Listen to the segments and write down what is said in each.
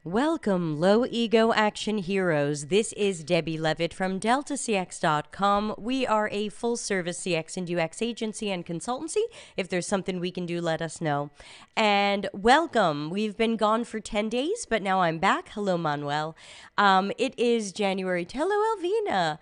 Welcome, low ego action heroes. This is Debbie Levitt from deltacx.com. We are a full service CX and UX agency and consultancy. If there's something we can do, let us know. And welcome. We've been gone for 10 days, but now I'm back. Hello, Manuel. It is January. Hello, Elvina.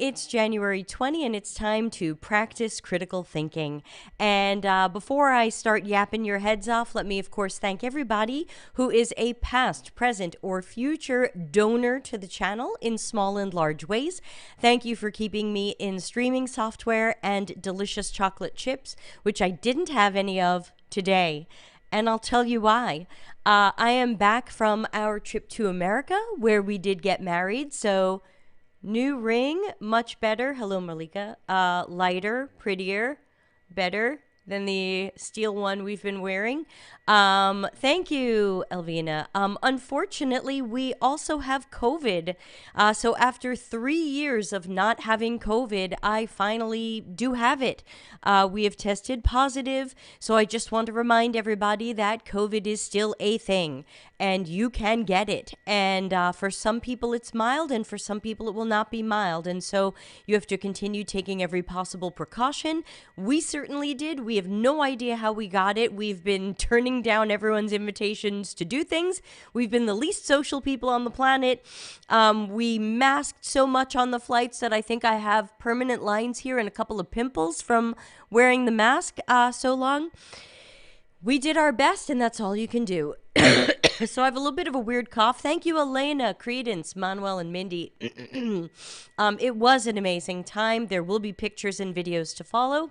It's January 20 and it's time to practice critical thinking. And before I start yapping your heads off, let me, of course, thank everybody who is a past, present, or future donor to the channel in small and large ways. Thank you for keeping me in streaming software and delicious chocolate chips, which I didn't have any of today. And I'll tell you why. I am back from our trip to America where we did get married. So new ring, much better. Hello, Malika. Lighter, prettier, better than the steel one we've been wearing. Thank you, Elvina. Unfortunately, we also have COVID. So after 3 years of not having COVID, I finally do have it. We have tested positive. So I just want to remind everybody that COVID is still a thing and you can get it. And for some people, it's mild, and for some people, it will not be mild. And so you have to continue taking every possible precaution. We certainly did. We have no idea how we got it. We've been turning down everyone's invitations to do things. We've been the least social people on the planet. We masked so much on the flights that I think I have permanent lines here and a couple of pimples from wearing the mask so long. We did our best, and that's all you can do. So I have a little bit of a weird cough. Thank you, Elena, Credence, Manuel, and Mindy. It was an amazing time. There will be pictures and videos to follow.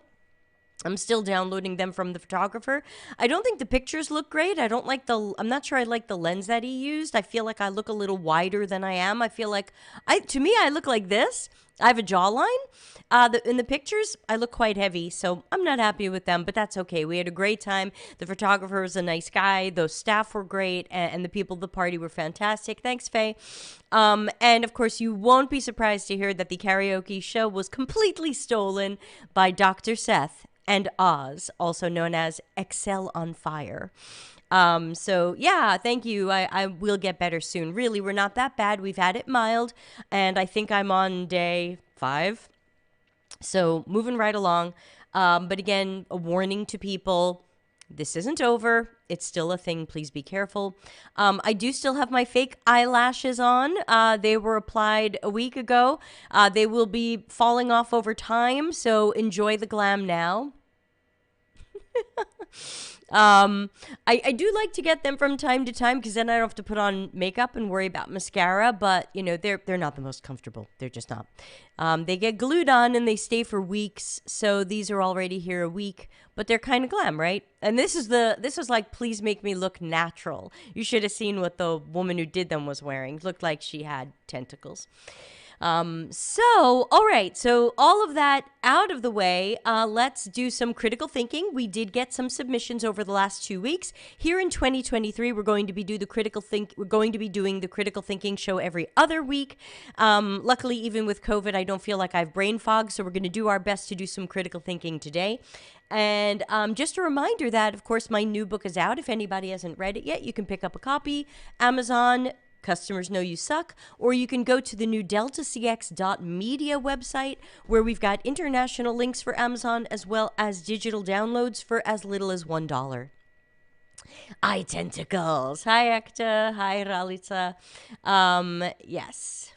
I'm still downloading them from the photographer. I don't think the pictures look great. I'm not sure I like the lens that he used. I feel like I look a little wider than I am. I feel like, to me, I look like this. I have a jawline. In the pictures, I look quite heavy, so I'm not happy with them, but that's okay. We had a great time. The photographer was a nice guy. Those staff were great, and the people at the party were fantastic. Thanks, Faye. And of course, you won't be surprised to hear that the karaoke show was completely stolen by Dr. Seth and Oz, also known as Excel on Fire. So yeah, thank you. I will get better soon. Really, we're not that bad. We've had it mild, and I think I'm on day 5. So moving right along. But again, a warning to people. This isn't over. It's still a thing. Please be careful. I do still have my fake eyelashes on. They were applied a week ago. They will be falling off over time, so enjoy the glam now. I do like to get them from time to time because then I don't have to put on makeup and worry about mascara, but you know, they're not the most comfortable. They're just not. They get glued on and they stay for weeks. So these are already here a week, but they're kind of glam, right? And this is like, please make me look natural. You should have seen what the woman who did them was wearing. It looked like she had tentacles. All right. So all of that out of the way, let's do some critical thinking. We did get some submissions over the last 2 weeks. Here in 2023, we're going to be doing the critical thinking show every other week. Luckily, even with COVID, I don't feel like I have brain fog, so we're going to do our best to do some critical thinking today. And just a reminder that, of course, my new book is out. If anybody hasn't read it yet, you can pick up a copy. Amazon, Customers Know You Suck, or you can go to the new deltacx.media website where we've got international links for Amazon as well as digital downloads for as little as $1. Eye tentacles. Hi, Ekta. Hi, Ralitza. Yes.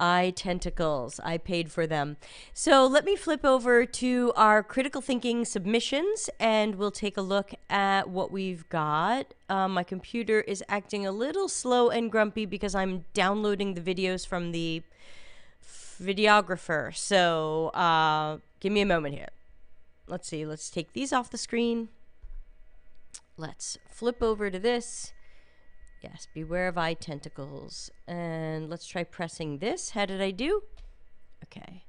Eye tentacles. I paid for them. So let me flip over to our critical thinking submissions and we'll take a look at what we've got. My computer is acting a little slow and grumpy because I'm downloading the videos from the videographer. So give me a moment here. Let's see. Let's take these off the screen. Let's flip over to this. Yes, beware of eye tentacles. And let's try pressing this. How did I do? Okay.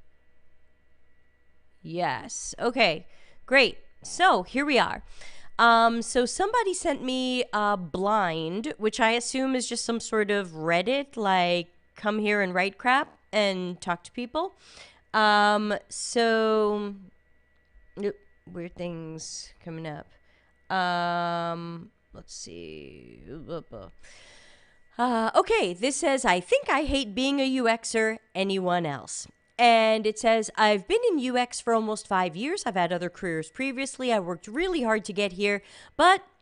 Yes. Okay, great. So here we are. So somebody sent me Blind, which I assume is just some sort of Reddit, like come here and write crap and talk to people. Weird things coming up. Let's see. Okay, this says, I think I hate being a UXer. Anyone else? And it says, I've been in UX for almost 5 years. I've had other careers previously. I worked really hard to get here,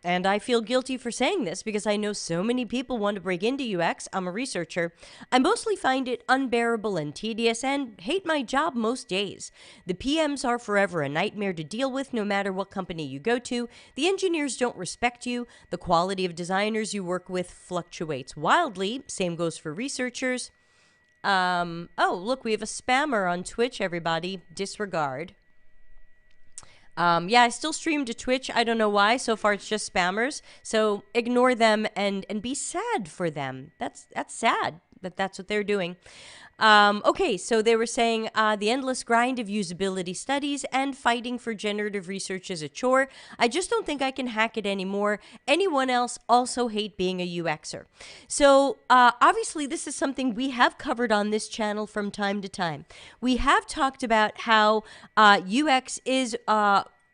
and I feel guilty for saying this because I know so many people want to break into UX. I'm a researcher. I mostly find it unbearable and tedious and hate my job most days. The PMs are forever a nightmare to deal with no matter what company you go to. The engineers don't respect you. The quality of designers you work with fluctuates wildly. Same goes for researchers. Oh, look, we have a spammer on Twitch, everybody. Disregard. Yeah, I still stream to Twitch. I don't know why. So far, it's just spammers. So ignore them and be sad for them. That's sad that that's what they're doing. Okay, so they were saying the endless grind of usability studies and fighting for generative research is a chore. I just don't think I can hack it anymore. Anyone else also hate being a UXer? So obviously, this is something we have covered on this channel from time to time. We have talked about how UX is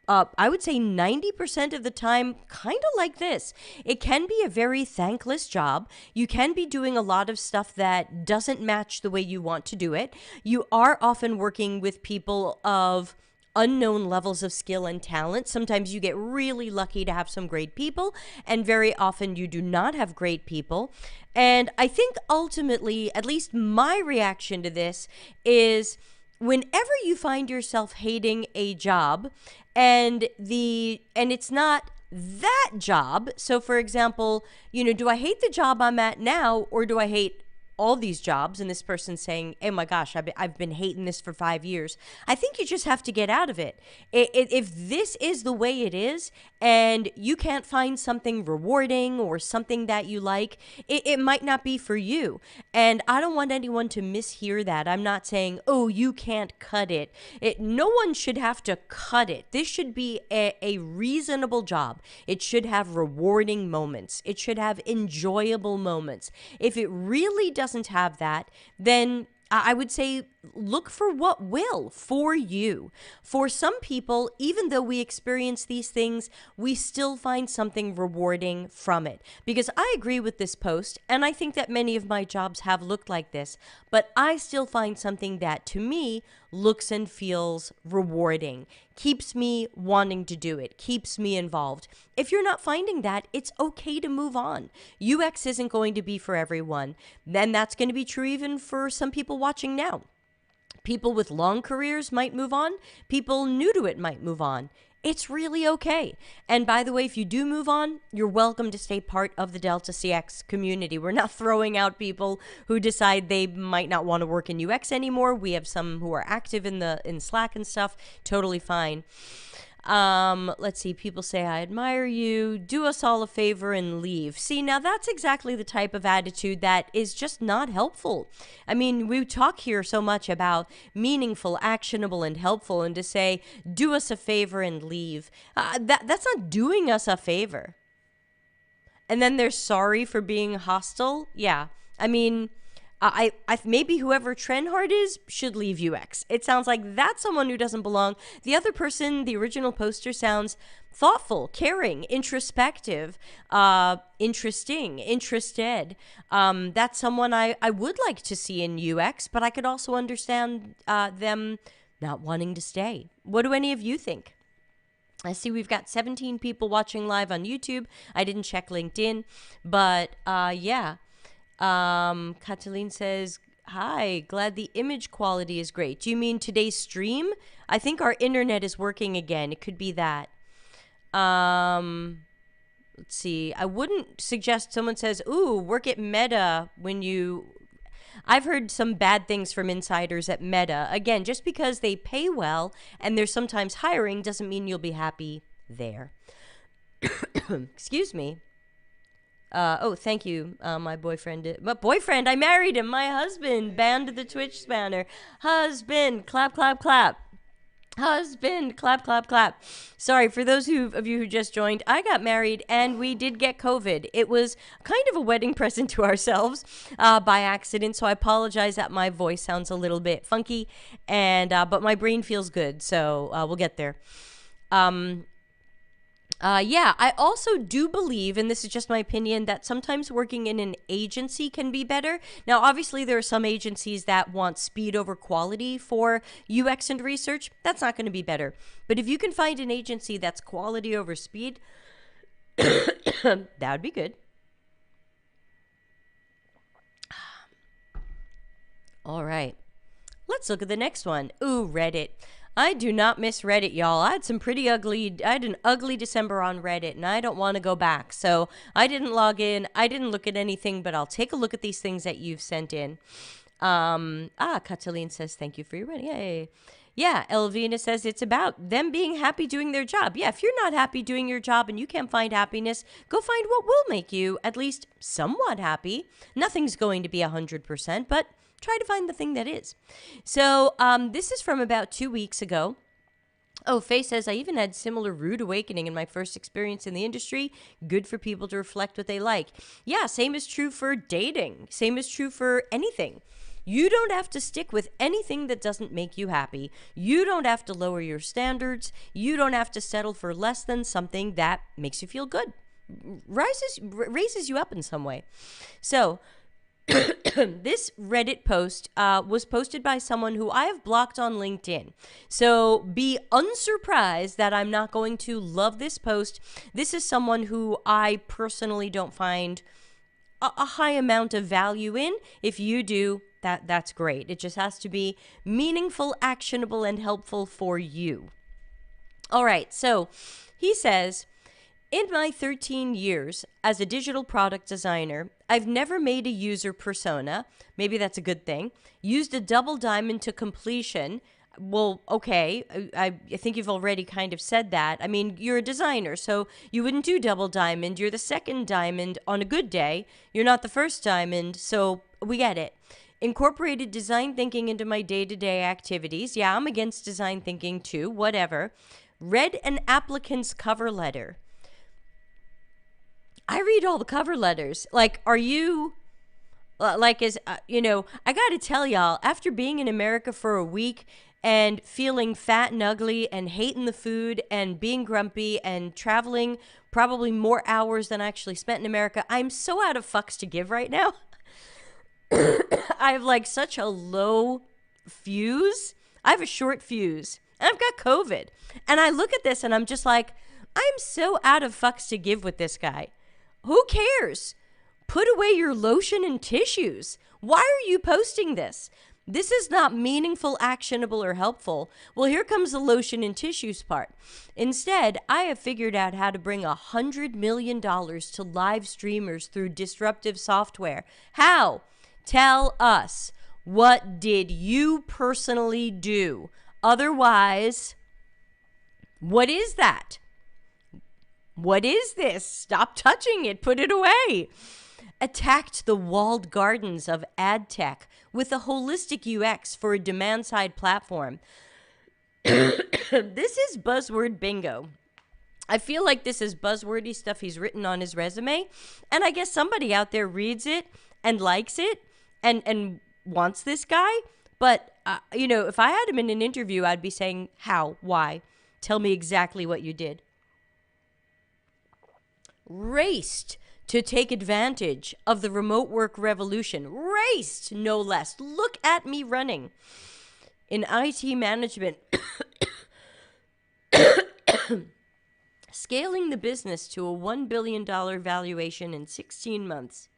I would say 90% of the time, kind of like this. It can be a very thankless job. You can be doing a lot of stuff that doesn't match the way you want to do it. You are often working with people of unknown levels of skill and talent. Sometimes you get really lucky to have some great people, and very often you do not have great people. And I think ultimately, at least my reaction to this is, whenever you find yourself hating a job and it's not that job. So for example, do I hate the job I'm at now, or do I hate all these jobs? And this person's saying, oh my gosh, I've been hating this for 5 years. I think you just have to get out of it. If this is the way it is and you can't find something rewarding or something that you like, it might not be for you. And I don't want anyone to mishear that. I'm not saying, oh, you can't cut it. No one should have to cut it. This should be a reasonable job. It should have rewarding moments. It should have enjoyable moments. If it really doesn't have that, then I would say look for what will for you. For some people, even though we experience these things, we still find something rewarding from it. Because I agree with this post, and I think that many of my jobs have looked like this, but I still find something that, to me, looks and feels rewarding, keeps me wanting to do it, keeps me involved. If you're not finding that, it's okay to move on. UX isn't going to be for everyone. Then that's going to be true even for some people watching now. People with long careers might move on. People new to it might move on. It's really okay. And by the way, if you do move on, you're welcome to stay part of the Delta CX community. We're not throwing out people who decide they might not want to work in UX anymore. We have some who are active in Slack and stuff. Totally fine. Let's see. People say, I admire you. Do us all a favor and leave. See, now that's exactly the type of attitude that is just not helpful. I mean, we talk here so much about meaningful, actionable, and helpful, and to say, do us a favor and leave. That's not doing us a favor. And then they're sorry for being hostile. Yeah. I mean, I maybe whoever Trenhard is should leave UX. It sounds like that's someone who doesn't belong. The other person, the original poster, sounds thoughtful, caring, introspective, interesting, interested. That's someone I would like to see in UX, but I could also understand them not wanting to stay. What do any of you think? I see we've got 17 people watching live on YouTube. I didn't check LinkedIn, but yeah. Cataline says, hi, glad the image quality is great. Do you mean today's stream? I think our internet is working again. It could be that. Let's see. I wouldn't suggest someone says, ooh, work at Meta when you... I've heard some bad things from insiders at Meta. Again, just because they pay well and they're sometimes hiring doesn't mean you'll be happy there. Excuse me. Oh, thank you, my boyfriend. I married him. My husband banned the Twitch banner. Husband, clap, clap, clap. Husband, clap, clap, clap. Sorry, for those of you who just joined, I got married and we did get COVID. It was kind of a wedding present to ourselves by accident, so I apologize that my voice sounds a little bit funky, and but my brain feels good, so we'll get there. Yeah, I also do believe, and this is just my opinion, that sometimes working in an agency can be better. Now, obviously, there are some agencies that want speed over quality for UX and research. That's not going to be better. But if you can find an agency that's quality over speed, that would be good. All right. Let's look at the next one. Ooh, Reddit. I do not miss Reddit, y'all. I had an ugly December on Reddit, and I don't want to go back. So I didn't log in. I didn't look at anything, but I'll take a look at these things that you've sent in. Cataline says, thank you for your reading. Yay. Yeah, Elvina says it's about them being happy doing their job. Yeah, if you're not happy doing your job and you can't find happiness, go find what will make you at least somewhat happy. Nothing's going to be 100%, but try to find the thing that is. So this is from about 2 weeks ago. Oh, Faye says, I even had similar rude awakening in my first experience in the industry. Good for people to reflect what they like. Yeah, same is true for dating. Same is true for anything. You don't have to stick with anything that doesn't make you happy. You don't have to lower your standards. You don't have to settle for less than something that makes you feel good. Raises you up in some way. So this Reddit post was posted by someone who I have blocked on LinkedIn. So be unsurprised that I'm not going to love this post. This is someone who I personally don't find a high amount of value in. If you do, that's great. It just has to be meaningful, actionable, and helpful for you. All right, so he says, in my 13 years as a digital product designer, I've never made a user persona. Maybe that's a good thing. Used a double diamond to completion. Well, okay, I think you've already kind of said that. I mean, you're a designer, so you wouldn't do double diamond. You're the second diamond on a good day. You're not the first diamond, so we get it. Incorporated design thinking into my day-to-day activities. Yeah, I'm against design thinking too, whatever. Read an applicant's cover letter. I read all the cover letters. Like, are you, like, I got to tell y'all, after being in America for a week and feeling fat and ugly and hating the food and being grumpy and traveling probably more hours than I actually spent in America, I'm so out of fucks to give right now. I have like such a low fuse. I have a short fuse. And I've got COVID. And I look at this and I'm just like, I'm so out of fucks to give with this guy. Who cares? Put away your lotion and tissues. Why are you posting this? This is not meaningful, actionable, or helpful. Well, here comes the lotion and tissues part. Instead, I have figured out how to bring $100 million to live streamers through disruptive software. How? Tell us. What did you personally do? Otherwise, what is that? What is this? Stop touching it. Put it away. Attacked the walled gardens of ad tech with a holistic UX for a demand-side platform. This is buzzword bingo. I feel like this is buzzwordy stuff he's written on his resume, and I guess somebody out there reads it and likes it and wants this guy. But, if I had him in an interview, I'd be saying, how? Why? Tell me exactly what you did. Raced to take advantage of the remote work revolution. Raced, no less. Look at me running. In IT management, scaling the business to a $1 billion valuation in 16 months.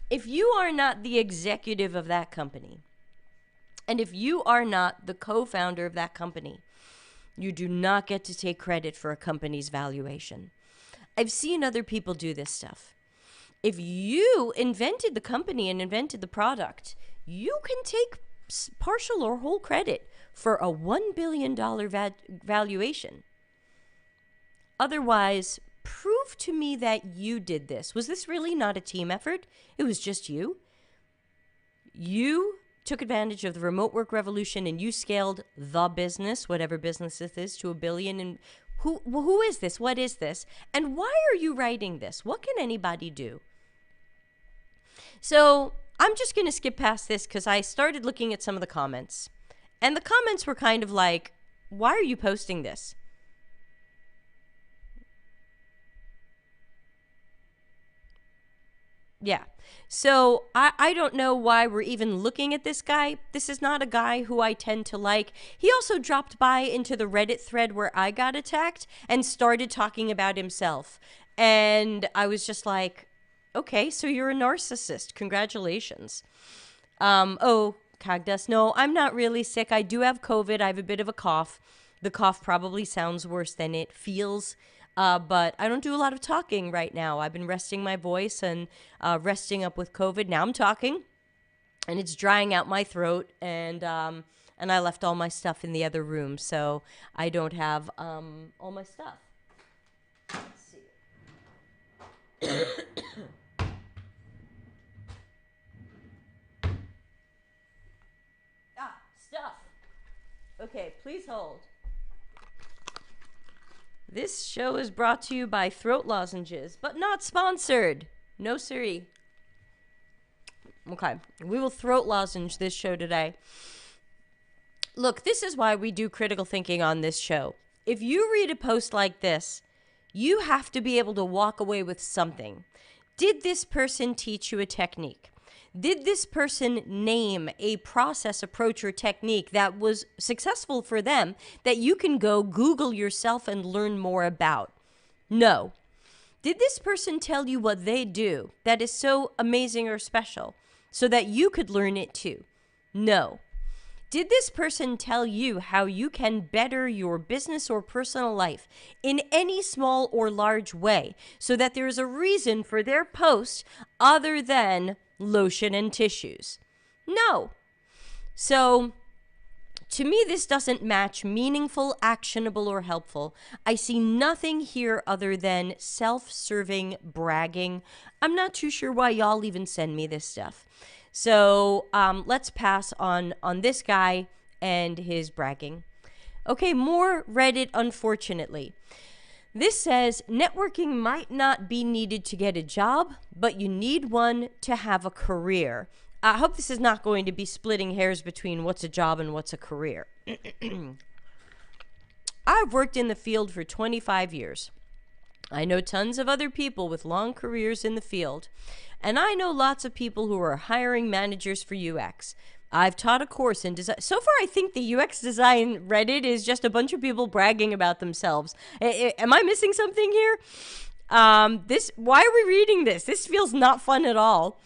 If you are not the executive of that company, and if you are not the co-founder of that company, you do not get to take credit for a company's valuation. I've seen other people do this stuff. If you invented the company and invented the product, you can take partial or whole credit for a $1 billion valuation. Otherwise, prove to me that you did this. Was this really not a team effort? It was just you? You took advantage of the remote work revolution and you scaled the business, whatever business this is, to $1 billion. And who is this? What is this? And why are you writing this? What can anybody do? So I'm just going to skip past this because I started looking at some of the comments. And the comments were kind of like, why are you posting this? Yeah. So I don't know why we're even looking at this guy. This is not a guy who I tend to like. He also dropped by into the Reddit thread where I got attacked and started talking about himself. And I was just like, okay, so you're a narcissist. Congratulations. Oh, Cagdus, no, I'm not really sick. I do have COVID. I have a bit of a cough. The cough probably sounds worse than it feels. But I don't do a lot of talking right now. I've been resting my voice and resting up with COVID. Now I'm talking, and it's drying out my throat. And I left all my stuff in the other room, so I don't have all my stuff. Let's see. Stuff. Okay, please hold. This show is brought to you by throat lozenges, but not sponsored. No siree. Okay, we will throat lozenge this show today. Look, this is why we do critical thinking on this show. If you read a post like this, you have to be able to walk away with something. Did this person teach you a technique? Did this person name a process, approach, or technique that was successful for them that you can go Google yourself and learn more about? No. Did this person tell you what they do that is so amazing or special so that you could learn it too? No. Did this person tell you how you can better your business or personal life in any small or large way so that there is a reason for their post other than lotion and tissues? No. So, to me, this doesn't match meaningful, actionable, or helpful. I see nothing here other than self-serving bragging. I'm not too sure why y'all even send me this stuff. So, let's pass on this guy and his bragging. Okay, more Reddit, unfortunately. This says, networking might not be needed to get a job, but you need one to have a career. I hope this is not going to be splitting hairs between what's a job and what's a career. I've worked in the field for 25 years. I know tons of other people with long careers in the field. And I know lots of people who are hiring managers for UX. I've taught a course in design. So far, I think the UX design Reddit is just a bunch of people bragging about themselves. Am I missing something here? Why are we reading this? This feels not fun at all.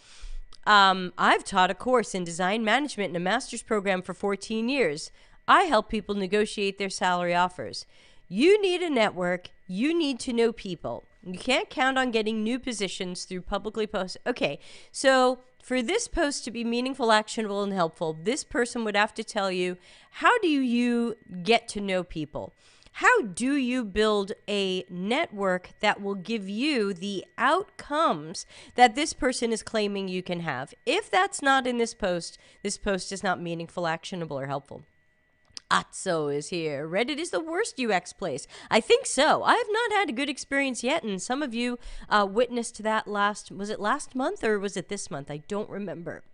I've taught a course in design management in a master's program for 14 years. I help people negotiate their salary offers. You need a network. You need to know people. You can't count on getting new positions through publicly posted. Okay, so for this post to be meaningful, actionable, and helpful, this person would have to tell you, how do you get to know people? How do you build a network that will give you the outcomes that this person is claiming you can have? If that's not in this post is not meaningful, actionable, or helpful. Atso is here. Reddit is the worst UX place. I think so. I have not had a good experience yet, and some of you witnessed that was it last month or was it this month? I don't remember.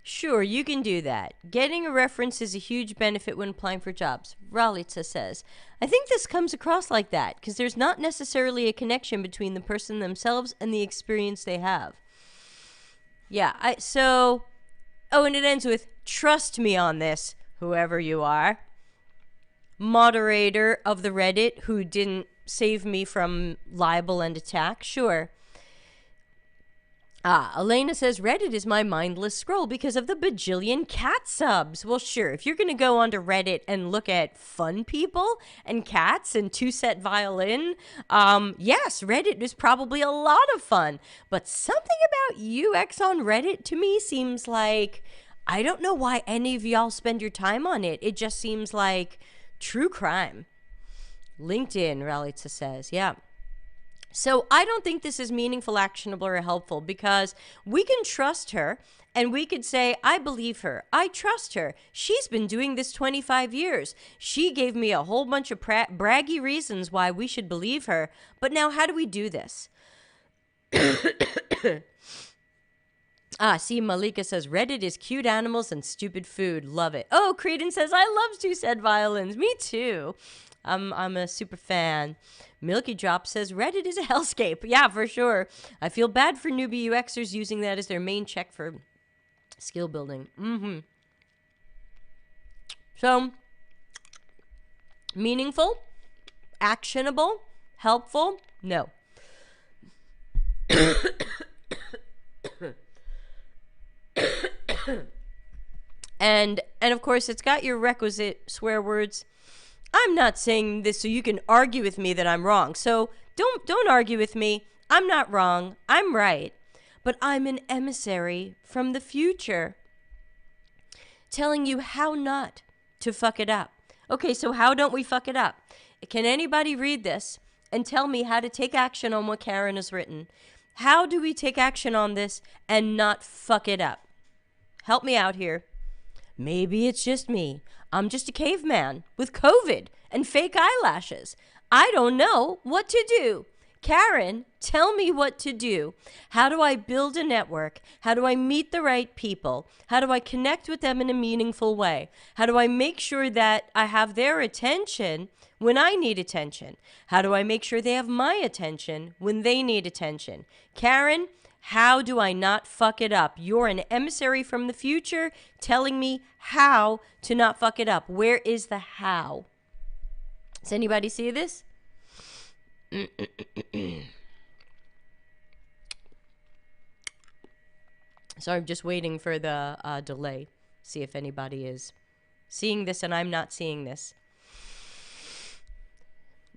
Sure, you can do that. Getting a reference is a huge benefit when applying for jobs. Ralitza says, I think this comes across like that because there's not necessarily a connection between the person themselves and the experience they have. Yeah, and it ends with, trust me on this, whoever you are. Moderator of the Reddit who didn't save me from libel and attack, sure. Elena says, Reddit is my mindless scroll because of the bajillion cat subs. Well, sure, if you're going to go onto Reddit and look at fun people and cats and two-set violin, yes, Reddit is probably a lot of fun. But something about UX on Reddit to me seems like, I don't know why any of y'all spend your time on it. It just seems like true crime. LinkedIn, Ralitza says, yeah. So I don't think this is meaningful, actionable, or helpful because we can trust her and we could say, I believe her. I trust her. She's been doing this 25 years. She gave me a whole bunch of braggy reasons why we should believe her. But now how do we do this? See, Malika says, Reddit is cute animals and stupid food. Love it. Oh, Creedon says, I love Two Said Violins. Me too. I'm a super fan. Milky Drop says, Reddit is a hellscape. Yeah, for sure. I feel bad for newbie UXers using that as their main check for skill building. So, meaningful, actionable, helpful? No. And of course, it's got your requisite swear words. I'm not saying this so you can argue with me that I'm wrong. So don't argue with me. I'm not wrong. I'm right. But I'm an emissary from the future telling you how not to fuck it up. Okay, so how don't we fuck it up? Can anybody read this and tell me how to take action on what Karen has written? How do we take action on this and not fuck it up? Help me out here. Maybe it's just me. I'm just a caveman with COVID and fake eyelashes. I don't know what to do. Karen, tell me what to do. How do I build a network? How do I meet the right people? How do I connect with them in a meaningful way? How do I make sure that I have their attention when I need attention? How do I make sure they have my attention when they need attention? Karen, how do I not fuck it up? You're an emissary from the future telling me how to not fuck it up. Where is the how? Does anybody see this? So I'm just waiting for the delay. See if anybody is seeing this and I'm not seeing this.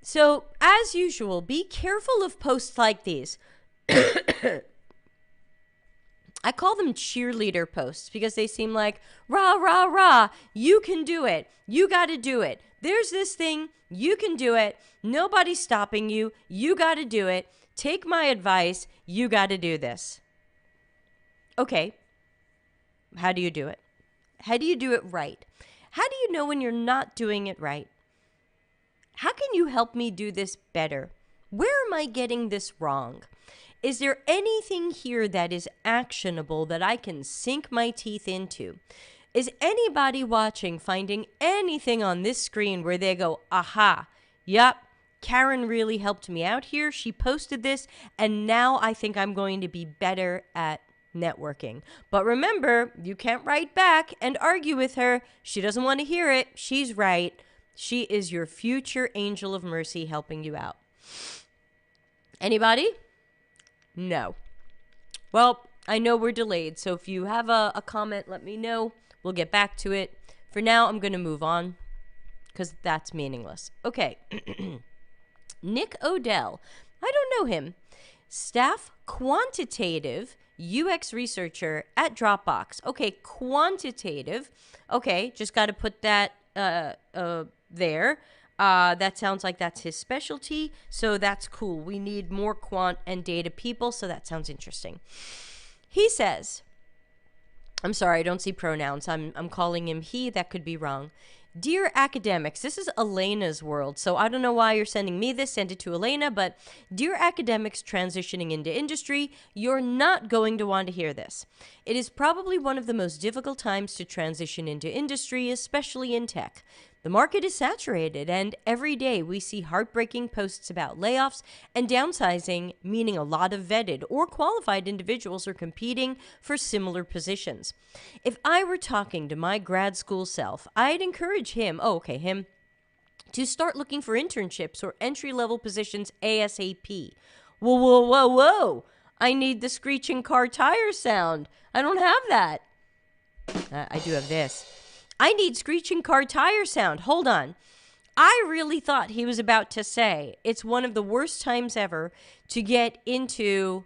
So, as usual, be careful of posts like these. I call them cheerleader posts because they seem like, rah, rah, rah, you can do it. You got to do it. There's this thing. You can do it. Nobody's stopping you. You got to do it. Take my advice. You got to do this. Okay. How do you do it? How do you do it right? How do you know when you're not doing it right? How can you help me do this better? Where am I getting this wrong? Is there anything here that is actionable that I can sink my teeth into? Is anybody watching finding anything on this screen where they go, aha, yep, Karen really helped me out here. She posted this, and now I think I'm going to be better at networking. But remember, you can't write back and argue with her. She doesn't want to hear it. She's right. She is your future angel of mercy helping you out. Anybody? No. Well, I know we're delayed, so if you have a comment, let me know. We'll get back to it. For now, I'm going to move on because that's meaningless. Okay. Nick Odell. I don't know him. Staff quantitative UX researcher at Dropbox. Okay, quantitative. Okay, just got to put that there. That sounds like that's his specialty, so that's cool. We need more quant and data people, so that sounds interesting. He says, I'm sorry, I don't see pronouns. I'm calling him he. That could be wrong. Dear academics, this is Elena's world, so I don't know why you're sending me this. Send it to Elena, but dear academics transitioning into industry, you're not going to want to hear this. It is probably one of the most difficult times to transition into industry, especially in tech. The market is saturated, and every day we see heartbreaking posts about layoffs and downsizing, meaning a lot of vetted or qualified individuals are competing for similar positions. If I were talking to my grad school self, I'd encourage him, to start looking for internships or entry-level positions ASAP. Whoa. I need the screeching car tire sound. I don't have that. I do have this. I need screeching car tire sound. Hold on. I really thought he was about to say it's one of the worst times ever to get into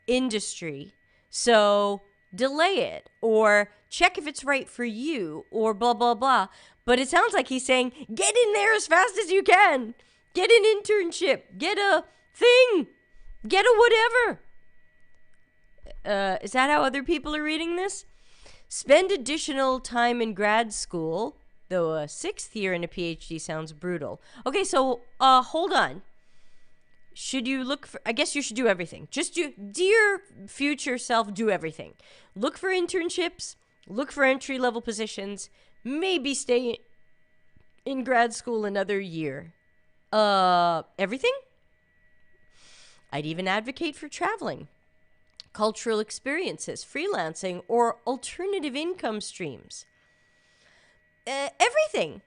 industry. So delay it or check if it's right for you or blah, blah, blah. But it sounds like he's saying, get in there as fast as you can. Get an internship. Get a thing. Get a whatever. Is that how other people are reading this? Spend additional time in grad school, though a 6th year in a PhD sounds brutal. Okay, so hold on. Should you look for, I guess you should do everything. Just do, dear future self, do everything. Look for internships, look for entry-level positions, maybe stay in grad school another year. Everything? I'd even advocate for traveling, cultural experiences, freelancing, or alternative income streams. Everything.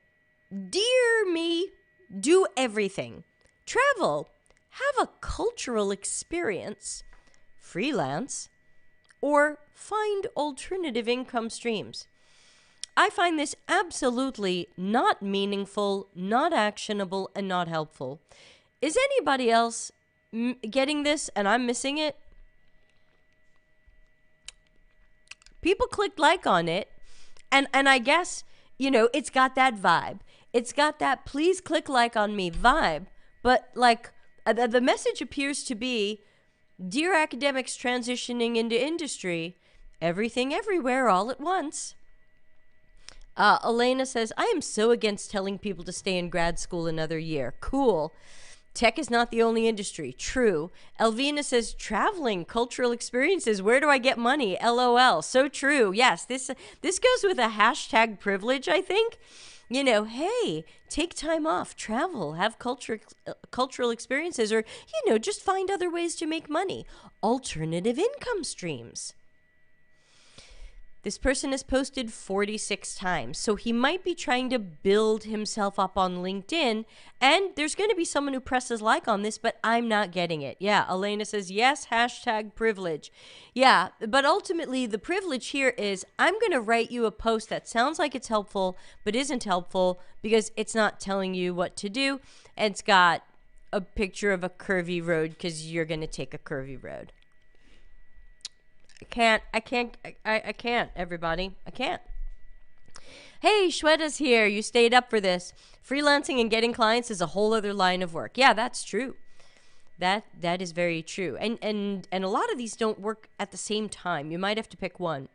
Dear me, do everything. Travel, have a cultural experience, freelance, or find alternative income streams. I find this absolutely not meaningful, not actionable, and not helpful. Is anybody else getting this and I'm missing it? People clicked like on it, and I guess, you know, it's got that vibe. It's got that please click like on me vibe, but like the message appears to be, dear academics transitioning into industry, everything everywhere all at once. Elena says, I am so against telling people to stay in grad school another year. Cool. Tech is not the only industry. True. Elvina says, traveling, cultural experiences. Where do I get money? LOL. So true. Yes, this goes with a hashtag privilege, I think. You know, hey, take time off, travel, have cultural experiences, or, you know, just find other ways to make money. Alternative income streams. This person has posted 46 times, so he might be trying to build himself up on LinkedIn, and there's going to be someone who presses like on this, but I'm not getting it. Yeah, Elena says, yes, hashtag privilege. Yeah, but ultimately, the privilege here is I'm going to write you a post that sounds like it's helpful, but isn't helpful because it's not telling you what to do, and it's got a picture of a curvy road because you're going to take a curvy road. I can't, everybody. I can't. Hey, Shweta's here. You stayed up for this. Freelancing and getting clients is a whole other line of work. Yeah, that's true. That is very true. And a lot of these don't work at the same time. You might have to pick one.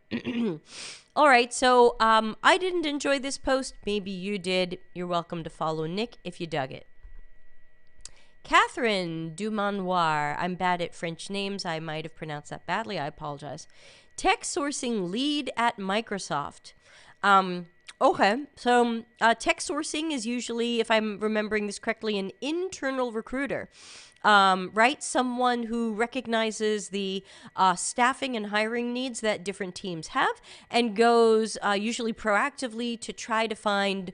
All right, so I didn't enjoy this post. Maybe you did. You're welcome to follow Nick if you dug it. Catherine Dumanoir. I'm bad at French names. I might have pronounced that badly. I apologize. Tech sourcing lead at Microsoft. Okay, so tech sourcing is usually, if I'm remembering this correctly, an internal recruiter. Right? Someone who recognizes the staffing and hiring needs that different teams have and goes usually proactively to try to find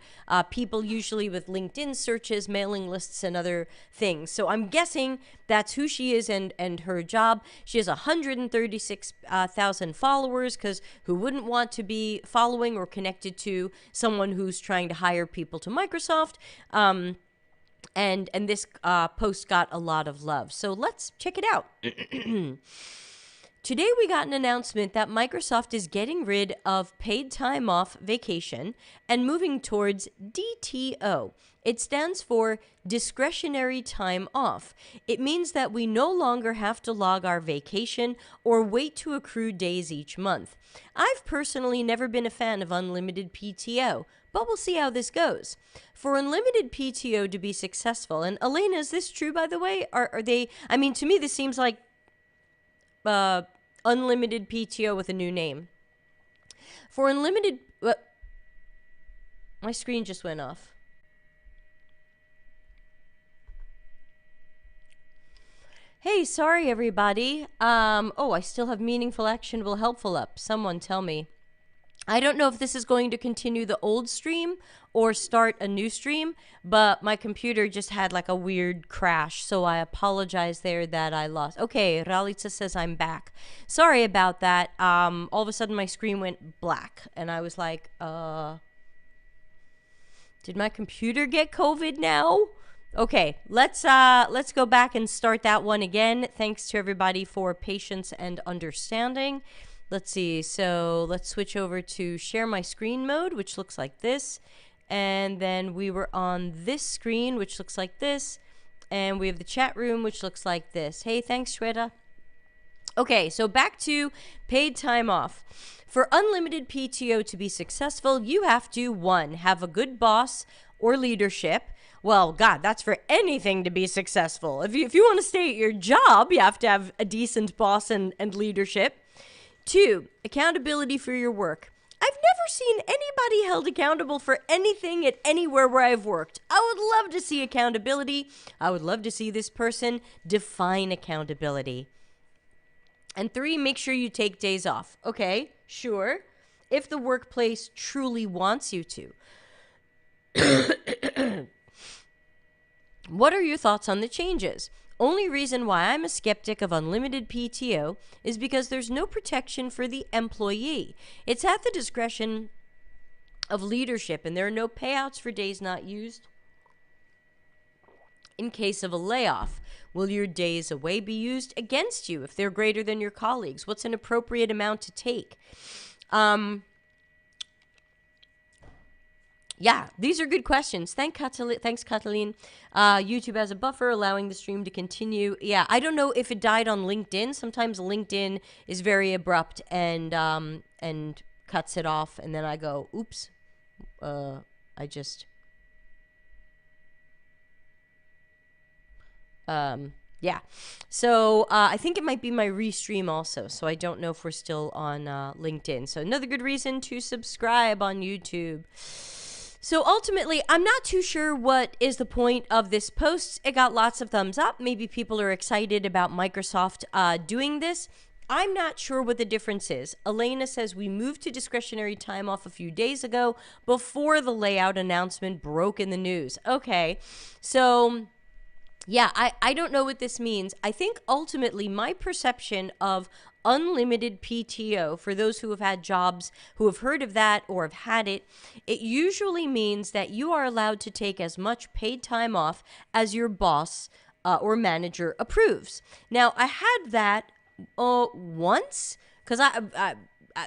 people, usually with LinkedIn searches, mailing lists, and other things. So I'm guessing that's who she is and her job. She has 136,000 followers, because who wouldn't want to be following or connected to someone who's trying to hire people to Microsoft? And this post got a lot of love. So let's check it out. Today we got an announcement that Microsoft is getting rid of paid time off vacation and moving towards DTO. It stands for discretionary time off. It means that we no longer have to log our vacation or wait to accrue days each month. I've personally never been a fan of unlimited PTO, but we'll see how this goes. For unlimited PTO to be successful, and Elena, is this true, by the way? Are they, I mean, to me, this seems like unlimited PTO with a new name. For unlimited, my screen just went off. Hey, sorry, everybody. I still have meaningful, actionable, helpful up. Someone tell me. I don't know if this is going to continue the old stream or start a new stream, but my computer just had like a weird crash, so I apologize there that I lost. Okay, Ralitza says I'm back. Sorry about that. All of a sudden my screen went black, and I was like, did my computer get COVID now? Okay, let's go back and start that one again. Thanks to everybody for patience and understanding. Let's see, so let's switch over to share my screen mode, which looks like this. And then we were on this screen, which looks like this. And we have the chat room, which looks like this. Hey, thanks, Shweta. Okay, so back to paid time off. For unlimited PTO to be successful, you have to, 1, have a good boss or leadership. Well, God, that's for anything to be successful. If you want to stay at your job, you have to have a decent boss and leadership. 2, accountability for your work. I've never seen anybody held accountable for anything at anywhere where I've worked. I would love to see accountability. I would love to see this person define accountability. And 3, make sure you take days off. Okay, sure. If the workplace truly wants you to. What are your thoughts on the changes? Only reason why I'm a skeptic of unlimited PTO is because there's no protection for the employee. It's at the discretion of leadership, and there are no payouts for days not used in case of a layoff. Will your days away be used against you if they're greater than your colleagues? What's an appropriate amount to take? Yeah, these are good questions. Thanks, Cataline. YouTube has a buffer allowing the stream to continue. Yeah, I don't know if it died on LinkedIn. Sometimes LinkedIn is very abrupt and cuts it off, and then I go, oops. Yeah. So I think it might be my restream also. So I don't know if we're still on LinkedIn. So another good reason to subscribe on YouTube. So ultimately, I'm not too sure what is the point of this post. It got lots of thumbs up. Maybe people are excited about Microsoft doing this. I'm not sure what the difference is. Elena says we moved to discretionary time off a few days ago before the layout announcement broke in the news. Okay, so yeah, I don't know what this means. I think ultimately my perception of unlimited PTO, for those who have had jobs, who have heard of that or have had it, it usually means that you are allowed to take as much paid time off as your boss or manager approves. Now, I had that once, because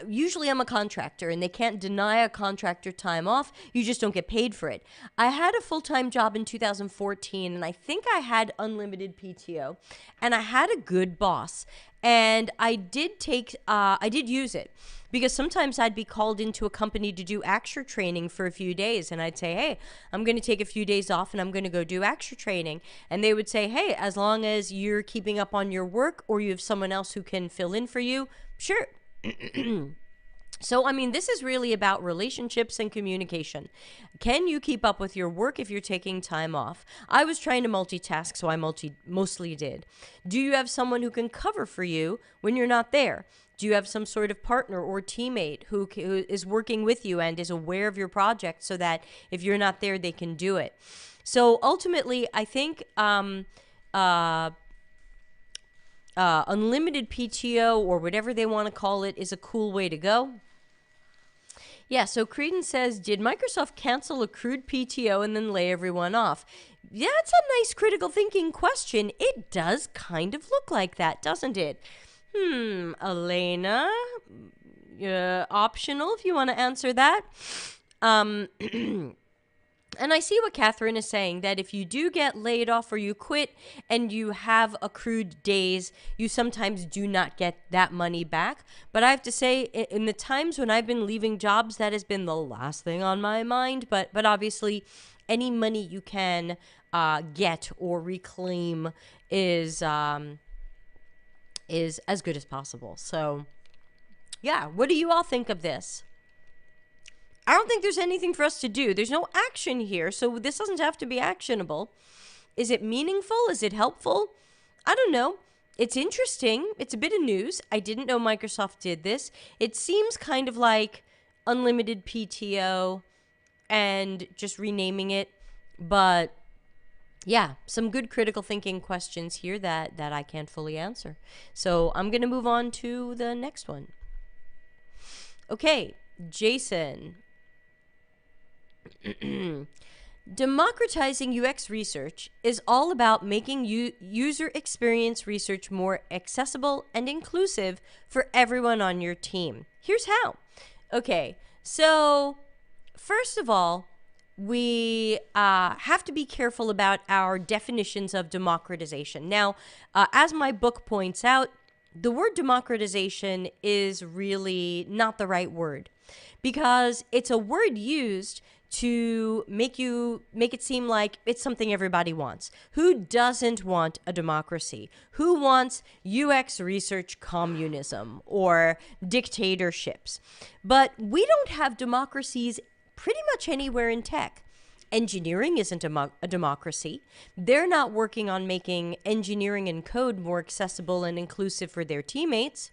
usually I'm a contractor and they can't deny a contractor time off. You just don't get paid for it. I had a full-time job in 2014 and I think I had unlimited PTO and I had a good boss and I did use it because sometimes I'd be called into a company to do AXure training for a few days and I'd say, hey, I'm going to take a few days off and I'm going to go do AXure training. And they would say, hey, as long as you're keeping up on your work or you have someone else who can fill in for you, sure. So, I mean, this is really about relationships and communication. Can you keep up with your work if you're taking time off? I was trying to multitask, so I mostly did. Do you have someone who can cover for you when you're not there? Do you have some sort of partner or teammate who is working with you and is aware of your project so that if you're not there, they can do it? So, ultimately, I think unlimited PTO or whatever they want to call it is a cool way to go. Yeah, so Creedon says, did Microsoft cancel accrued PTO and then lay everyone off? Yeah, it's a nice critical thinking question. It does kind of look like that, doesn't it? Elena, optional if you want to answer that. And I see what Catherine is saying, that if you do get laid off or you quit and you have accrued days, you sometimes do not get that money back. But I have to say, in the times when I've been leaving jobs, that has been the last thing on my mind. But obviously, any money you can get or reclaim is as good as possible. So, yeah, what do you all think of this? I don't think there's anything for us to do. There's no action here, so this doesn't have to be actionable. Is it meaningful? Is it helpful? I don't know. It's interesting. It's a bit of news. I didn't know Microsoft did this. It seems kind of like unlimited PTO and just renaming it. But yeah, some good critical thinking questions here that I can't fully answer. So I'm going to move on to the next one. Okay, Jason. Democratizing UX research is all about making user experience research more accessible and inclusive for everyone on your team. Here's how. Okay, so first of all, we have to be careful about our definitions of democratization. Now, as my book points out, the word democratization is really not the right word because it's a word used to make it seem like it's something everybody wants. Who doesn't want a democracy? Who wants UX research communism or dictatorships? But we don't have democracies pretty much anywhere in tech. Engineering isn't a democracy. They're not working on making engineering and code more accessible and inclusive for their teammates.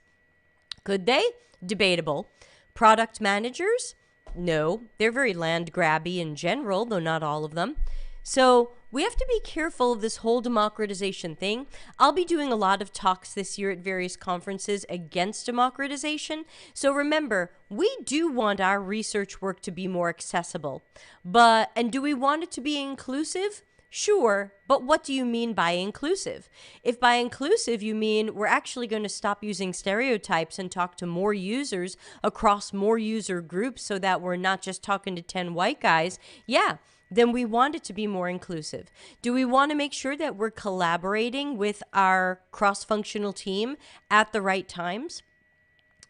Could they? Debatable. Product managers? No, they're very land grabby in general, though not all of them. So we have to be careful of this whole democratization thing. I'll be doing a lot of talks this year at various conferences against democratization. So remember, we do want our research work to be more accessible. And do we want it to be inclusive? Sure, but what do you mean by inclusive? If by inclusive you mean we're actually going to stop using stereotypes and talk to more users across more user groups so that we're not just talking to 10 white guys, yeah, then we want it to be more inclusive. Do we want to make sure that we're collaborating with our cross-functional team at the right times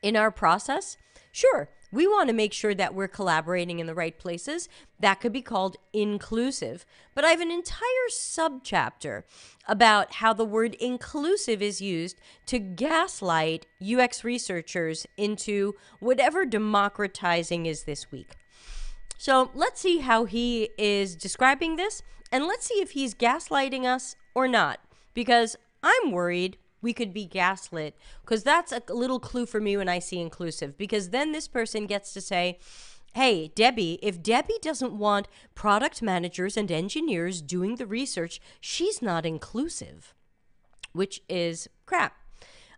in our process? Sure. We want to make sure that we're collaborating in the right places. That could be called inclusive. But I have an entire subchapter about how the word inclusive is used to gaslight UX researchers into whatever democratizing is this week. So let's see how he is describing this, and let's see if he's gaslighting us or not, because I'm worried we could be gaslit, because that's a little clue for me when I see inclusive, because then this person gets to say, hey, Debbie, if Debbie doesn't want product managers and engineers doing the research, she's not inclusive, which is crap.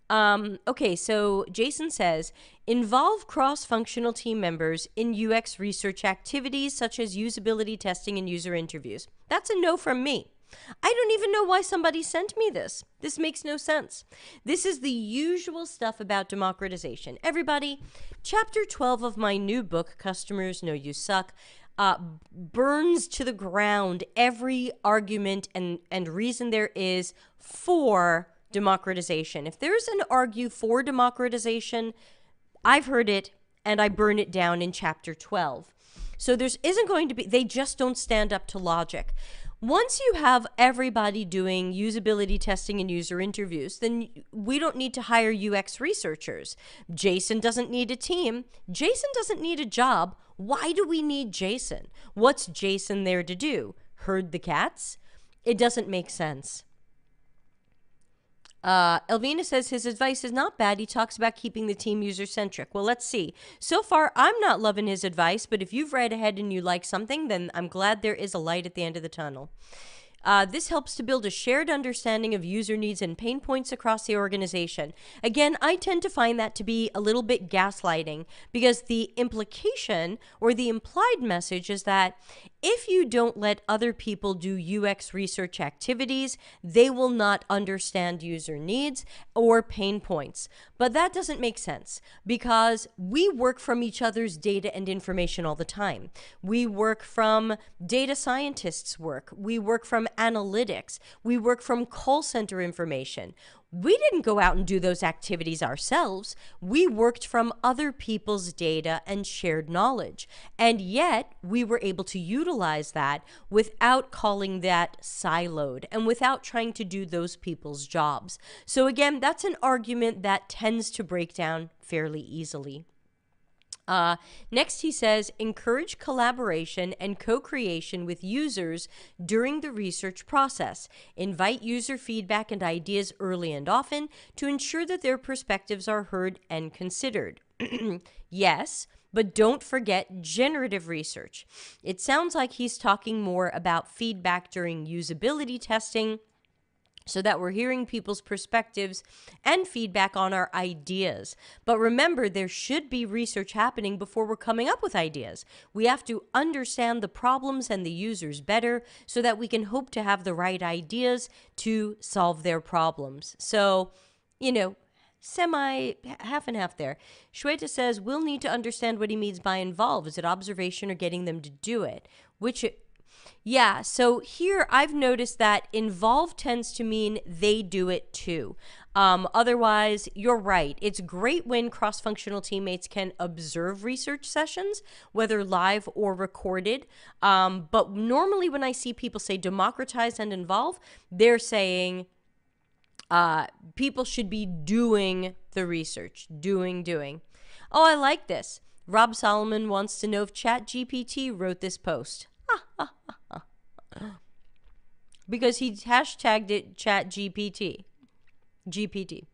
Okay, so Jason says, involve cross-functional team members in UX research activities such as usability testing and user interviews. That's a no from me. I don't even know why somebody sent me this. This makes no sense. This is the usual stuff about democratization. Everybody, chapter 12 of my new book, Customers Know You Suck, burns to the ground every argument and reason there is for democratization. If there's an argue for democratization, I've heard it and I burn it down in chapter 12. So there isn't going to be, they just don't stand up to logic. Once you have everybody doing usability testing and user interviews, then we don't need to hire UX researchers. Jason doesn't need a team. Jason doesn't need a job. Why do we need Jason? What's Jason there to do? Herd the cats? It doesn't make sense. Elvina says his advice is not bad. He talks about keeping the team user-centric. Well, let's see. So far, I'm not loving his advice, but if you've read ahead and you like something, then I'm glad there is a light at the end of the tunnel. This helps to build a shared understanding of user needs and pain points across the organization. Again, I tend to find that to be a little bit gaslighting, because the implication or the implied message is that if you don't let other people do UX research activities, they will not understand user needs or pain points. But that doesn't make sense, because we work from each other's data and information all the time. We work from data scientists' work. We work from analytics. We work from call center information. We didn't go out and do those activities ourselves. We worked from other people's data and shared knowledge. And yet we were able to utilize that without calling that siloed and without trying to do those people's jobs. So again, that's an argument that tends to break down fairly easily. Next, he says, encourage collaboration and co-creation with users during the research process. Invite user feedback and ideas early and often to ensure that their perspectives are heard and considered. Yes, but don't forget generative research. It sounds like he's talking more about feedback during usability testing, so that we're hearing people's perspectives and feedback on our ideas. But remember, there should be research happening before we're coming up with ideas. We have to understand the problems and the users better so that we can hope to have the right ideas to solve their problems. So, you know, half and half there. Shweta says, we'll need to understand what he means by involve. Is it observation or getting them to do it? Yeah, so here I've noticed that involve tends to mean they do it too. Otherwise, you're right. It's great when cross-functional teammates can observe research sessions, whether live or recorded. But normally when I see people say democratize and involve, they're saying people should be doing the research, doing. Oh, I like this. Rob Solomon wants to know if ChatGPT wrote this post. Because he hashtagged it ChatGPT. GPT.